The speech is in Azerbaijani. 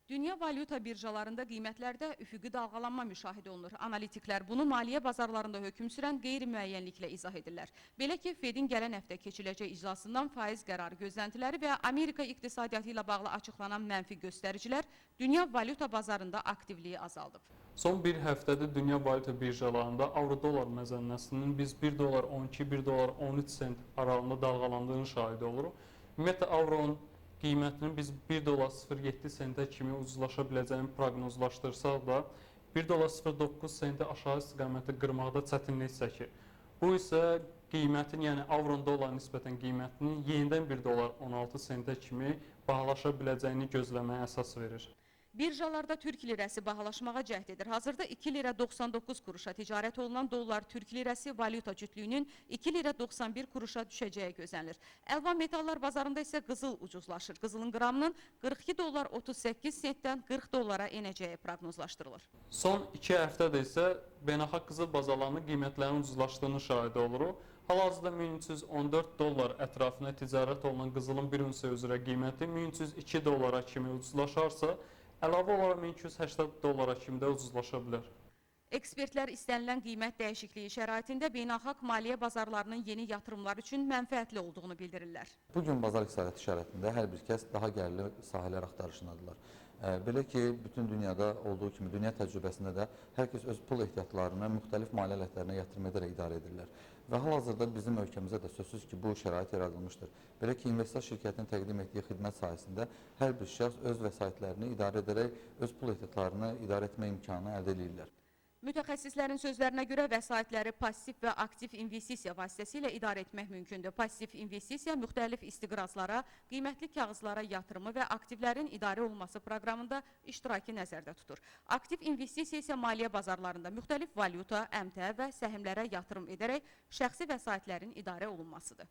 Dünya valyuta birjalarında qiymətlərdə üfüqi dalğalanma müşahidə olunur. Analitiklər bunu maliyyə bazarlarında hökm sürən qeyri-müəyyənliklə izah edirlər. Belə ki, Fedin gələn həftə keçiləcək iclasından faiz qərarı gözləntiləri və Amerika iqtisadiyyatı ilə bağlı açıqlanan mənfi göstəricilər dünya valyuta bazarında aktivliyi azaldıb. Son bir həftədə dünya valyuta birjalarında avro-dollar məzənnəsinin biz 1 dolar 12, 1 dolar 13 sent aralığında dalğalandığını şahidi oluruq. Ümumiyyətlə, avronun qiymətinin biz 1 dolar 0,7 sentə kimi ucuzlaşa biləcəyini proqnozlaşdırsaq da 1 dolar 0,9 sentə aşağı istiqamətdə qırmaqda çətinlik çəkir. Bu isə qiymətin, yəni avron dolar nisbətən qiymətinin yenidən 1 dolar 16 sentə kimi bahalaşa biləcəyini gözləməyə əsas verir. Birjalarda Türk lirəsi bahalaşmağa cəhd edir. Hazırda 2 lirə 99 kuruşa ticarət olunan dollar Türk lirəsi valyuta cütlüyünün 2 lirə 91 kuruşa düşəcəyi gözlənilir. Əlvan metallar bazarında isə qızıl ucuzlaşır. Qızılın qramının 42 dolar 38 sentdən 40 dollara enəcəyi proqnozlaşdırılır. Son 2 həftədə isə beynəlxalq qızıl bazarlarında qiymətlərin ucuzlaşdığını şahidi oluruq. Hal-hazırda 1314 dollar ətrafında ticarət olunan qızılın bir unsiya üzrə qiyməti 1302 dollara kimi ucuzlaşarsa, əlavə olaraq 1280 dollara kimi də ucuzlaşa bilər. Ekspertlər istənilən qiymət dəyişikliyi şəraitində beynəlxalq maliyyə bazarlarının yeni yatırımlar üçün mənfəətli olduğunu bildirirlər. Bugün bazar iqtisadiyyatı şəraitində hər bir kəs daha gəlirli sahələr axtarışındadılar. Belə ki, bütün dünyada olduğu kimi dünya təcrübəsində də hər kəs öz pul ehtiyatlarını müxtəlif maliyyə alətlərinə yatırım edərək idarə edirlər. Və hal-hazırda bizim ölkəmizdə də sözsüz ki, bu şərait yaradılmışdır. Belə ki, investor şirkətinin təqdim etdiyi xidmət sayəsində hər bir şəxs öz vəsaitlərini idarə edərək öz pul ehtiyatlarını idarə etmə imkanı əldə edirlər. Mütəxəssislərin sözlərinə görə vəsaitləri passiv və aktiv investisiya vasitəsilə idarə etmək mümkündür. Passiv investisiya müxtəlif istiqrazlara, qiymətli kağızlara yatırımı və aktivlərin idarə olunması proqramında iştirakı nəzərdə tutur. Aktiv investisiya isə maliyyə bazarlarında müxtəlif valyuta, əmtəə və səhmlərə yatırım edərək şəxsi vəsaitlərin idarə olunmasıdır.